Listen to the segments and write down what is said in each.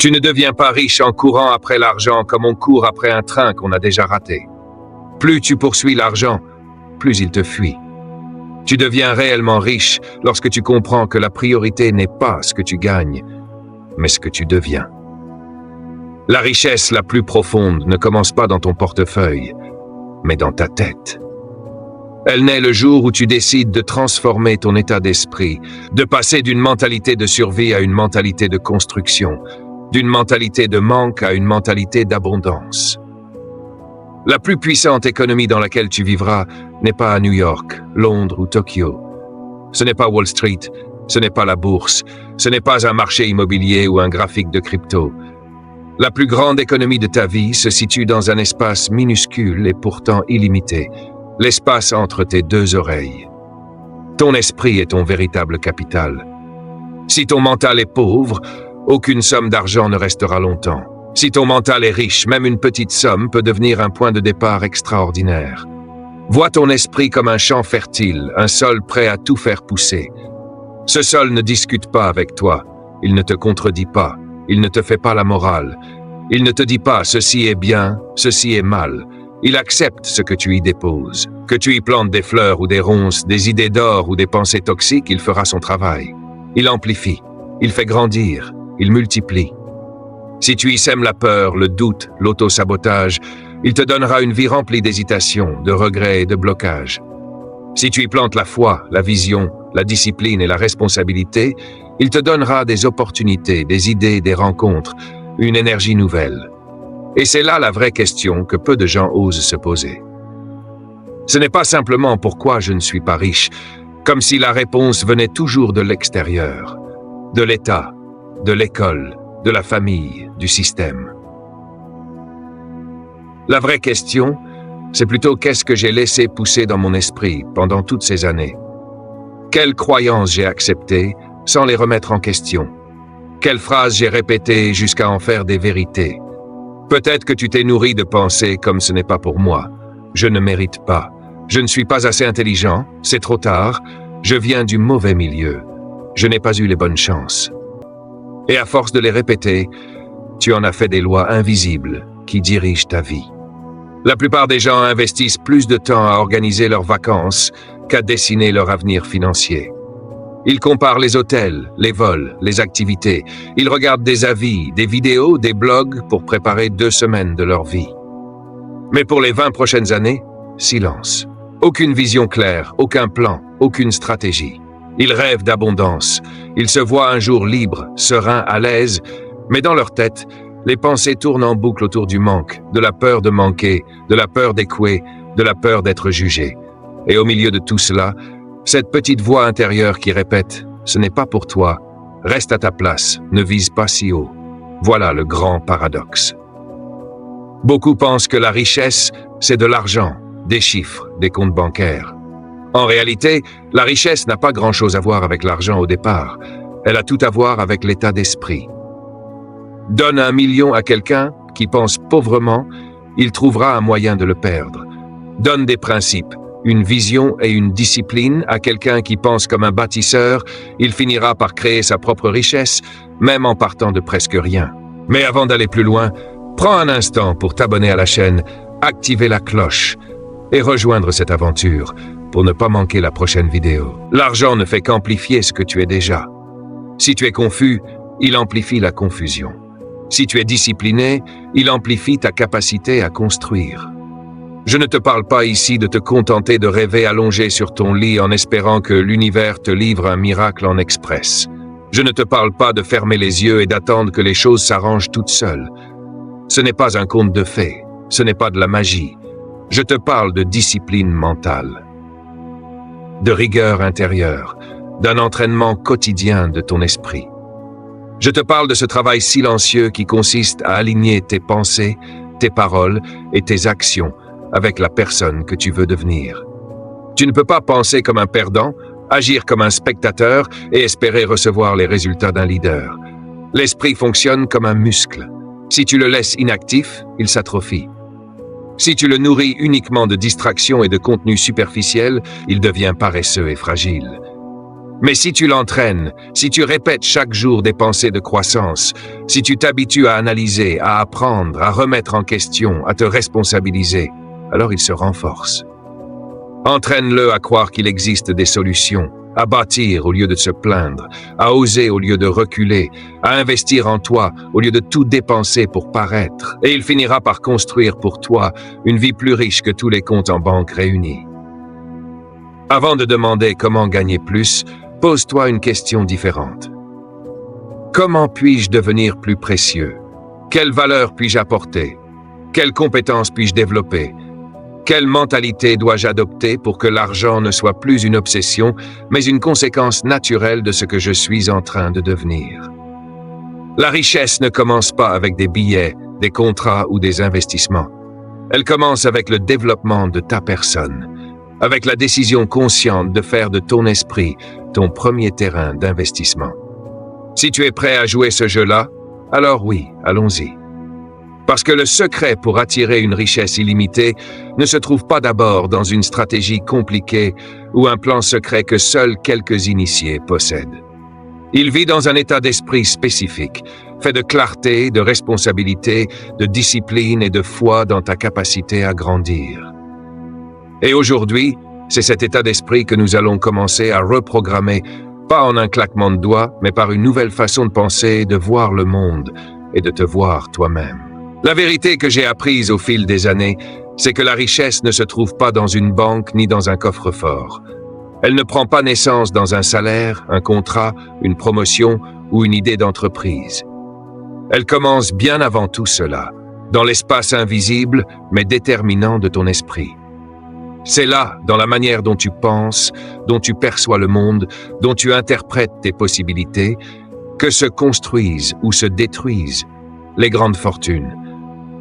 Tu ne deviens pas riche en courant après l'argent comme on court après un train qu'on a déjà raté. Plus tu poursuis l'argent, plus il te fuit. Tu deviens réellement riche lorsque tu comprends que la priorité n'est pas ce que tu gagnes, mais ce que tu deviens. La richesse la plus profonde ne commence pas dans ton portefeuille, mais dans ta tête. Elle naît le jour où tu décides de transformer ton état d'esprit, de passer d'une mentalité de survie à une mentalité de construction, d'une mentalité de manque à une mentalité d'abondance. La plus puissante économie dans laquelle tu vivras n'est pas à New York, Londres ou Tokyo. Ce n'est pas Wall Street, ce n'est pas la bourse, ce n'est pas un marché immobilier ou un graphique de crypto. La plus grande économie de ta vie se situe dans un espace minuscule et pourtant illimité, l'espace entre tes deux oreilles. Ton esprit est ton véritable capital. Si ton mental est pauvre, aucune somme d'argent ne restera longtemps. Si ton mental est riche, même une petite somme peut devenir un point de départ extraordinaire. Vois ton esprit comme un champ fertile, un sol prêt à tout faire pousser. Ce sol ne discute pas avec toi, il ne te contredit pas, il ne te fait pas la morale, il ne te dit pas « ceci est bien, ceci est mal ». Il accepte ce que tu y déposes. Que tu y plantes des fleurs ou des ronces, des idées d'or ou des pensées toxiques, il fera son travail. Il amplifie, il fait grandir, il multiplie. Si tu y sèmes la peur, le doute, l'auto-sabotage, il te donnera une vie remplie d'hésitation, de regrets et de blocages. Si tu y plantes la foi, la vision, la discipline et la responsabilité, il te donnera des opportunités, des idées, des rencontres, une énergie nouvelle. Et c'est là la vraie question que peu de gens osent se poser. Ce n'est pas simplement pourquoi je ne suis pas riche, comme si la réponse venait toujours de l'extérieur, de l'État, de l'école, de la famille, du système. La vraie question, c'est plutôt qu'est-ce que j'ai laissé pousser dans mon esprit pendant toutes ces années? Quelles croyances j'ai acceptées sans les remettre en question? Quelles phrases j'ai répétées jusqu'à en faire des vérités? Peut-être que tu t'es nourri de pensées comme ce n'est pas pour moi, je ne mérite pas, je ne suis pas assez intelligent, c'est trop tard, je viens du mauvais milieu, je n'ai pas eu les bonnes chances. Et à force de les répéter, tu en as fait des lois invisibles qui dirigent ta vie. La plupart des gens investissent plus de temps à organiser leurs vacances qu'à dessiner leur avenir financier. Ils comparent les hôtels, les vols, les activités. Ils regardent des avis, des vidéos, des blogs pour préparer 2 semaines de leur vie. Mais pour les 20 prochaines années, silence. Aucune vision claire, aucun plan, aucune stratégie. Ils rêvent d'abondance. Ils se voient un jour libres, sereins, à l'aise, mais dans leur tête, les pensées tournent en boucle autour du manque, de la peur de manquer, de la peur d'échouer, de la peur d'être jugé. Et au milieu de tout cela, cette petite voix intérieure qui répète « Ce n'est pas pour toi, reste à ta place, ne vise pas si haut ». Voilà le grand paradoxe. Beaucoup pensent que la richesse, c'est de l'argent, des chiffres, des comptes bancaires. En réalité, la richesse n'a pas grand-chose à voir avec l'argent au départ. Elle a tout à voir avec l'état d'esprit. Donne 1 million à quelqu'un qui pense pauvrement, il trouvera un moyen de le perdre. Donne des principes, une vision et une discipline à quelqu'un qui pense comme un bâtisseur, il finira par créer sa propre richesse, même en partant de presque rien. Mais avant d'aller plus loin, prends un instant pour t'abonner à la chaîne, activer la cloche et rejoindre cette aventure pour ne pas manquer la prochaine vidéo. L'argent ne fait qu'amplifier ce que tu es déjà. Si tu es confus, il amplifie la confusion. Si tu es discipliné, il amplifie ta capacité à construire. Je ne te parle pas ici de te contenter de rêver allongé sur ton lit en espérant que l'univers te livre un miracle en express. Je ne te parle pas de fermer les yeux et d'attendre que les choses s'arrangent toutes seules. Ce n'est pas un conte de fées, ce n'est pas de la magie. Je te parle de discipline mentale, de rigueur intérieure, d'un entraînement quotidien de ton esprit. Je te parle de ce travail silencieux qui consiste à aligner tes pensées, tes paroles et tes actions avec la personne que tu veux devenir. Tu ne peux pas penser comme un perdant, agir comme un spectateur et espérer recevoir les résultats d'un leader. L'esprit fonctionne comme un muscle. Si tu le laisses inactif, il s'atrophie. Si tu le nourris uniquement de distractions et de contenus superficiels, il devient paresseux et fragile. Mais si tu l'entraînes, si tu répètes chaque jour des pensées de croissance, si tu t'habitues à analyser, à apprendre, à remettre en question, à te responsabiliser, alors il se renforce. Entraîne-le à croire qu'il existe des solutions, à bâtir au lieu de se plaindre, à oser au lieu de reculer, à investir en toi au lieu de tout dépenser pour paraître, et il finira par construire pour toi une vie plus riche que tous les comptes en banque réunis. Avant de demander comment gagner plus, pose-toi une question différente. Comment puis-je devenir plus précieux? Quelle valeur puis-je apporter? Quelles compétences puis-je développer? Quelle mentalité dois-je adopter pour que l'argent ne soit plus une obsession, mais une conséquence naturelle de ce que je suis en train de devenir? La richesse ne commence pas avec des billets, des contrats ou des investissements. Elle commence avec le développement de ta personne, avec la décision consciente de faire de ton esprit ton premier terrain d'investissement. Si tu es prêt à jouer ce jeu-là, alors oui, allons-y. Parce que le secret pour attirer une richesse illimitée ne se trouve pas d'abord dans une stratégie compliquée ou un plan secret que seuls quelques initiés possèdent. Il vit dans un état d'esprit spécifique, fait de clarté, de responsabilité, de discipline et de foi dans ta capacité à grandir. Et aujourd'hui, c'est cet état d'esprit que nous allons commencer à reprogrammer, pas en un claquement de doigts, mais par une nouvelle façon de penser, de voir le monde et de te voir toi-même. La vérité que j'ai apprise au fil des années, c'est que la richesse ne se trouve pas dans une banque ni dans un coffre-fort. Elle ne prend pas naissance dans un salaire, un contrat, une promotion ou une idée d'entreprise. Elle commence bien avant tout cela, dans l'espace invisible mais déterminant de ton esprit. C'est là, dans la manière dont tu penses, dont tu perçois le monde, dont tu interprètes tes possibilités, que se construisent ou se détruisent les grandes fortunes.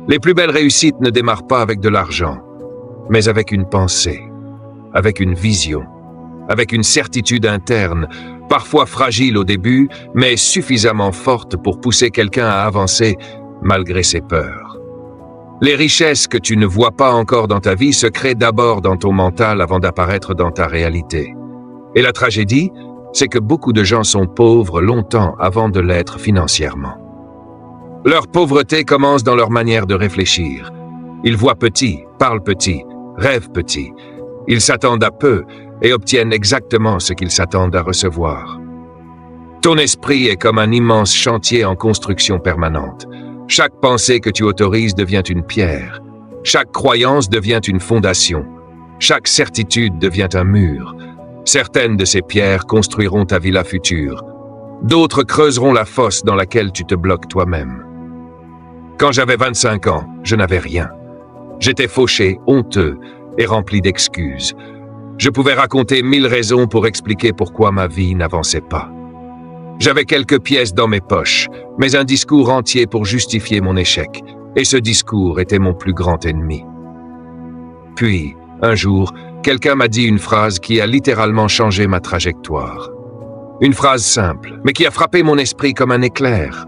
Les plus belles réussites ne démarrent pas avec de l'argent, mais avec une pensée, avec une vision, avec une certitude interne, parfois fragile au début, mais suffisamment forte pour pousser quelqu'un à avancer malgré ses peurs. Les richesses que tu ne vois pas encore dans ta vie se créent d'abord dans ton mental avant d'apparaître dans ta réalité. Et la tragédie, c'est que beaucoup de gens sont pauvres longtemps avant de l'être financièrement. Leur pauvreté commence dans leur manière de réfléchir. Ils voient petit, parlent petit, rêvent petit. Ils s'attendent à peu et obtiennent exactement ce qu'ils s'attendent à recevoir. Ton esprit est comme un immense chantier en construction permanente. Chaque pensée que tu autorises devient une pierre. Chaque croyance devient une fondation. Chaque certitude devient un mur. Certaines de ces pierres construiront ta villa future. D'autres creuseront la fosse dans laquelle tu te bloques toi-même. Quand j'avais 25 ans, je n'avais rien. J'étais fauché, honteux et rempli d'excuses. Je pouvais raconter 1000 raisons pour expliquer pourquoi ma vie n'avançait pas. J'avais quelques pièces dans mes poches, mais un discours entier pour justifier mon échec, et ce discours était mon plus grand ennemi. Puis, un jour, quelqu'un m'a dit une phrase qui a littéralement changé ma trajectoire. Une phrase simple, mais qui a frappé mon esprit comme un éclair.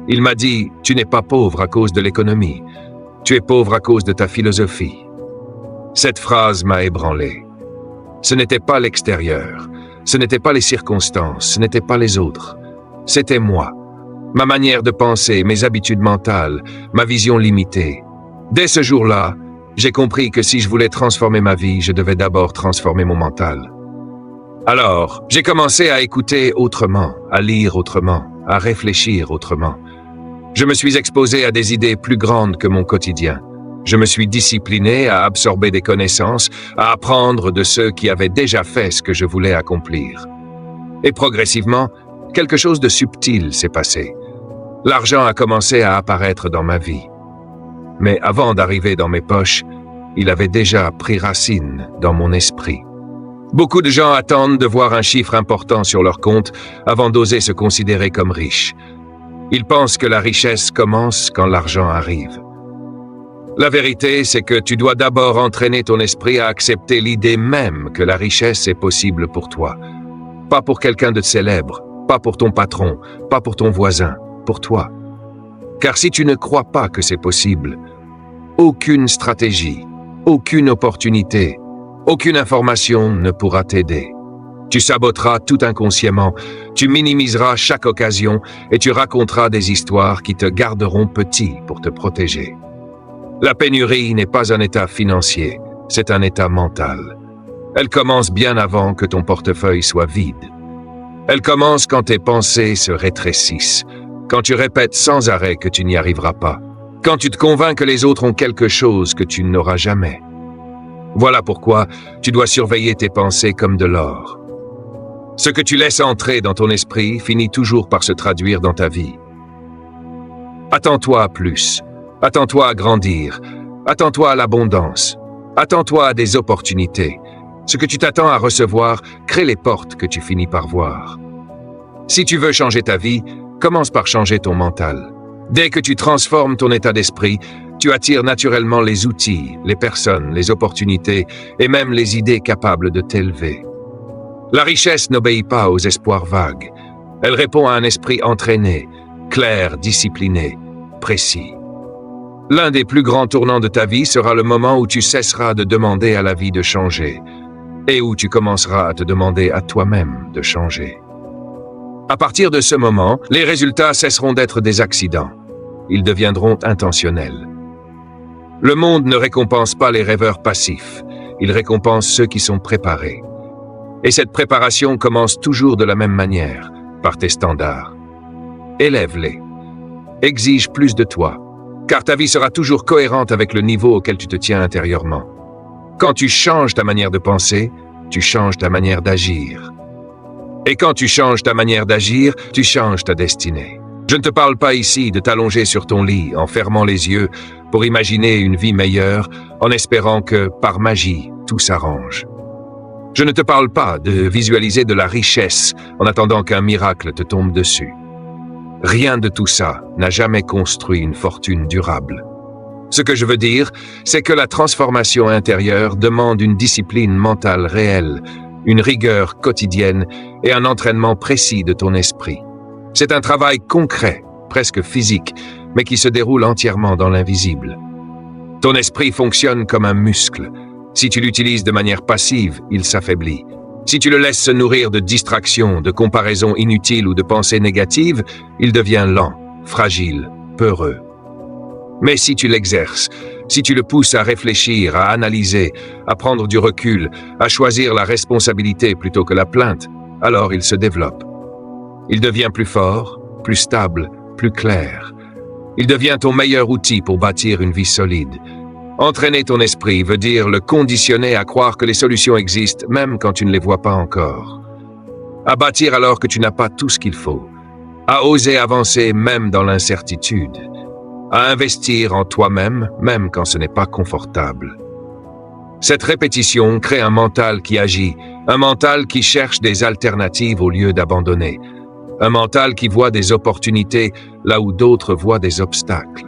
Il m'a dit « Tu n'es pas pauvre à cause de l'économie, tu es pauvre à cause de ta philosophie ». Cette phrase m'a ébranlé. Ce n'était pas l'extérieur. Ce n'étaient pas les circonstances, ce n'étaient pas les autres. C'était moi, ma manière de penser, mes habitudes mentales, ma vision limitée. Dès ce jour-là, j'ai compris que si je voulais transformer ma vie, je devais d'abord transformer mon mental. Alors, j'ai commencé à écouter autrement, à lire autrement, à réfléchir autrement. Je me suis exposé à des idées plus grandes que mon quotidien. Je me suis discipliné à absorber des connaissances, à apprendre de ceux qui avaient déjà fait ce que je voulais accomplir. Et progressivement, quelque chose de subtil s'est passé. L'argent a commencé à apparaître dans ma vie. Mais avant d'arriver dans mes poches, il avait déjà pris racine dans mon esprit. Beaucoup de gens attendent de voir un chiffre important sur leur compte avant d'oser se considérer comme riches. Ils pensent que la richesse commence quand l'argent arrive. La vérité, c'est que tu dois d'abord entraîner ton esprit à accepter l'idée même que la richesse est possible pour toi. Pas pour quelqu'un de célèbre, pas pour ton patron, pas pour ton voisin, pour toi. Car si tu ne crois pas que c'est possible, aucune stratégie, aucune opportunité, aucune information ne pourra t'aider. Tu saboteras tout inconsciemment, tu minimiseras chaque occasion et tu raconteras des histoires qui te garderont petit pour te protéger. La pénurie n'est pas un état financier, c'est un état mental. Elle commence bien avant que ton portefeuille soit vide. Elle commence quand tes pensées se rétrécissent, quand tu répètes sans arrêt que tu n'y arriveras pas, quand tu te convaincs que les autres ont quelque chose que tu n'auras jamais. Voilà pourquoi tu dois surveiller tes pensées comme de l'or. Ce que tu laisses entrer dans ton esprit finit toujours par se traduire dans ta vie. Attends-toi à plus, attends-toi à grandir, attends-toi à l'abondance, attends-toi à des opportunités. Ce que tu t'attends à recevoir crée les portes que tu finis par voir. Si tu veux changer ta vie, commence par changer ton mental. Dès que tu transformes ton état d'esprit, tu attires naturellement les outils, les personnes, les opportunités et même les idées capables de t'élever. La richesse n'obéit pas aux espoirs vagues. Elle répond à un esprit entraîné, clair, discipliné, précis. L'un des plus grands tournants de ta vie sera le moment où tu cesseras de demander à la vie de changer et où tu commenceras à te demander à toi-même de changer. À partir de ce moment, les résultats cesseront d'être des accidents. Ils deviendront intentionnels. Le monde ne récompense pas les rêveurs passifs, il récompense ceux qui sont préparés. Et cette préparation commence toujours de la même manière, par tes standards. Élève-les. Exige plus de toi, car ta vie sera toujours cohérente avec le niveau auquel tu te tiens intérieurement. Quand tu changes ta manière de penser, tu changes ta manière d'agir. Et quand tu changes ta manière d'agir, tu changes ta destinée. Je ne te parle pas ici de t'allonger sur ton lit en fermant les yeux pour imaginer une vie meilleure en espérant que, par magie, tout s'arrange. Je ne te parle pas de visualiser de la richesse en attendant qu'un miracle te tombe dessus. Rien de tout ça n'a jamais construit une fortune durable. Ce que je veux dire, c'est que la transformation intérieure demande une discipline mentale réelle, une rigueur quotidienne et un entraînement précis de ton esprit. C'est un travail concret, presque physique, mais qui se déroule entièrement dans l'invisible. Ton esprit fonctionne comme un muscle. Si tu l'utilises de manière passive, il s'affaiblit. Si tu le laisses se nourrir de distractions, de comparaisons inutiles ou de pensées négatives, il devient lent, fragile, peureux. Mais si tu l'exerces, si tu le pousses à réfléchir, à analyser, à prendre du recul, à choisir la responsabilité plutôt que la plainte, alors il se développe. Il devient plus fort, plus stable, plus clair. Il devient ton meilleur outil pour bâtir une vie solide. Entraîner ton esprit veut dire le conditionner à croire que les solutions existent même quand tu ne les vois pas encore. À bâtir alors que tu n'as pas tout ce qu'il faut. À oser avancer même dans l'incertitude. À investir en toi-même même quand ce n'est pas confortable. Cette répétition crée un mental qui agit, un mental qui cherche des alternatives au lieu d'abandonner, un mental qui voit des opportunités là où d'autres voient des obstacles.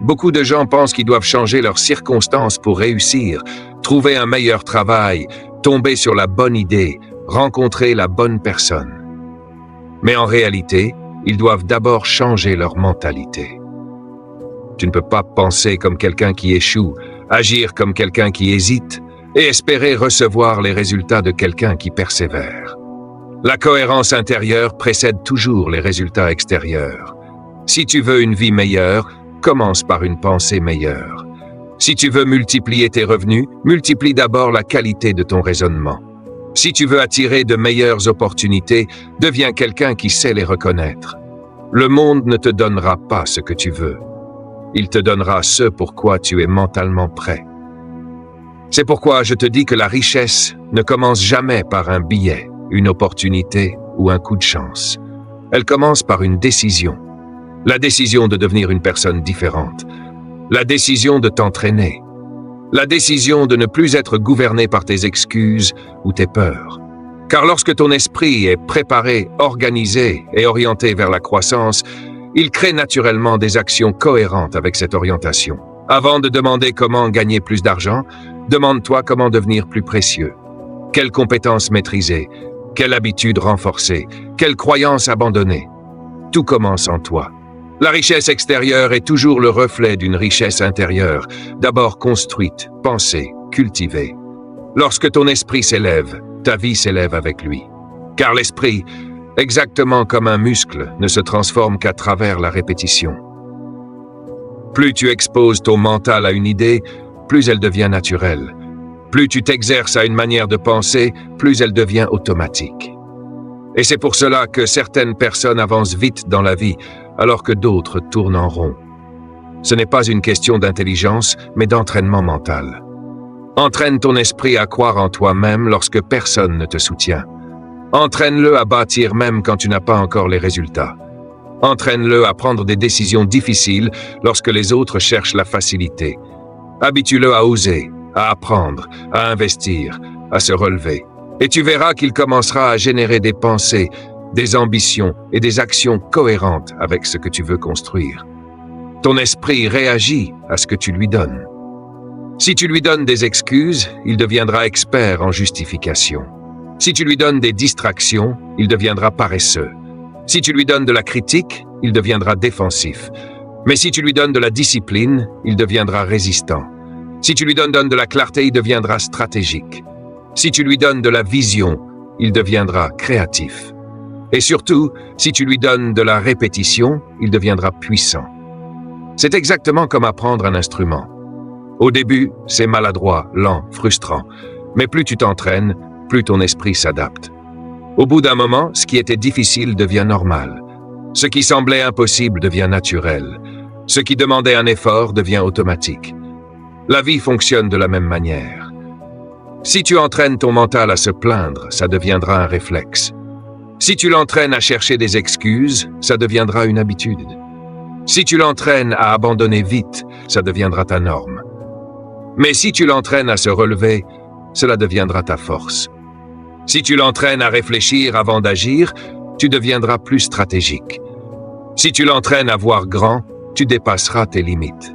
Beaucoup de gens pensent qu'ils doivent changer leurs circonstances pour réussir, trouver un meilleur travail, tomber sur la bonne idée, rencontrer la bonne personne. Mais en réalité, ils doivent d'abord changer leur mentalité. Tu ne peux pas penser comme quelqu'un qui échoue, agir comme quelqu'un qui hésite et espérer recevoir les résultats de quelqu'un qui persévère. La cohérence intérieure précède toujours les résultats extérieurs. Si tu veux une vie meilleure, commence par une pensée meilleure. Si tu veux multiplier tes revenus, multiplie d'abord la qualité de ton raisonnement. Si tu veux attirer de meilleures opportunités, deviens quelqu'un qui sait les reconnaître. Le monde ne te donnera pas ce que tu veux. Il te donnera ce pour quoi tu es mentalement prêt. C'est pourquoi je te dis que la richesse ne commence jamais par un billet, une opportunité ou un coup de chance. Elle commence par une décision. La décision de devenir une personne différente. La décision de t'entraîner. La décision de ne plus être gouverné par tes excuses ou tes peurs. Car lorsque ton esprit est préparé, organisé et orienté vers la croissance, il crée naturellement des actions cohérentes avec cette orientation. Avant de demander comment gagner plus d'argent, demande-toi comment devenir plus précieux. Quelles compétences maîtriser? Quelle habitude renforcer? Quelle croyance abandonner? Tout commence en toi. La richesse extérieure est toujours le reflet d'une richesse intérieure, d'abord construite, pensée, cultivée. Lorsque ton esprit s'élève, ta vie s'élève avec lui. Car l'esprit, exactement comme un muscle, ne se transforme qu'à travers la répétition. Plus tu exposes ton mental à une idée, plus elle devient naturelle. Plus tu t'exerces à une manière de penser, plus elle devient automatique. Et c'est pour cela que certaines personnes avancent vite dans la vie, alors que d'autres tournent en rond. Ce n'est pas une question d'intelligence, mais d'entraînement mental. Entraîne ton esprit à croire en toi-même lorsque personne ne te soutient. Entraîne-le à bâtir même quand tu n'as pas encore les résultats. Entraîne-le à prendre des décisions difficiles lorsque les autres cherchent la facilité. Habitue-le à oser, à apprendre, à investir, à se relever. Et tu verras qu'il commencera à générer des pensées, des ambitions et des actions cohérentes avec ce que tu veux construire. Ton esprit réagit à ce que tu lui donnes. Si tu lui donnes des excuses, il deviendra expert en justification. Si tu lui donnes des distractions, il deviendra paresseux. Si tu lui donnes de la critique, il deviendra défensif. Mais si tu lui donnes de la discipline, il deviendra résistant. Si tu lui donnes de la clarté, il deviendra stratégique. Si tu lui donnes de la vision, il deviendra créatif. Et surtout, si tu lui donnes de la répétition, il deviendra puissant. C'est exactement comme apprendre un instrument. Au début, c'est maladroit, lent, frustrant. Mais plus tu t'entraînes, plus ton esprit s'adapte. Au bout d'un moment, ce qui était difficile devient normal. Ce qui semblait impossible devient naturel. Ce qui demandait un effort devient automatique. La vie fonctionne de la même manière. Si tu entraînes ton mental à se plaindre, ça deviendra un réflexe. Si tu l'entraînes à chercher des excuses, ça deviendra une habitude. Si tu l'entraînes à abandonner vite, ça deviendra ta norme. Mais si tu l'entraînes à se relever, cela deviendra ta force. Si tu l'entraînes à réfléchir avant d'agir, tu deviendras plus stratégique. Si tu l'entraînes à voir grand, tu dépasseras tes limites.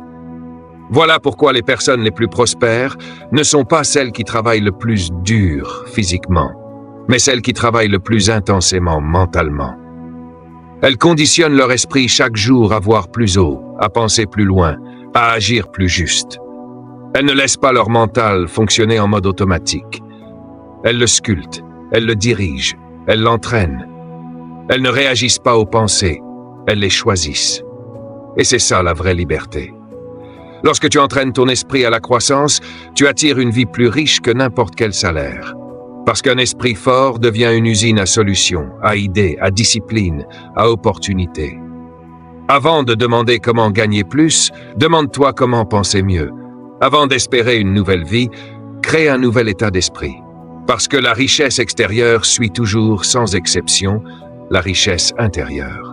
Voilà pourquoi les personnes les plus prospères ne sont pas celles qui travaillent le plus dur physiquement, mais celles qui travaillent le plus intensément mentalement. Elles conditionnent leur esprit chaque jour à voir plus haut, à penser plus loin, à agir plus juste. Elles ne laissent pas leur mental fonctionner en mode automatique. Elles le sculptent, elles le dirigent, elles l'entraînent. Elles ne réagissent pas aux pensées, elles les choisissent. Et c'est ça la vraie liberté. Lorsque tu entraînes ton esprit à la croissance, tu attires une vie plus riche que n'importe quel salaire. Parce qu'un esprit fort devient une usine à solutions, à idées, à discipline, à opportunités. Avant de demander comment gagner plus, demande-toi comment penser mieux. Avant d'espérer une nouvelle vie, crée un nouvel état d'esprit. Parce que la richesse extérieure suit toujours, sans exception, la richesse intérieure.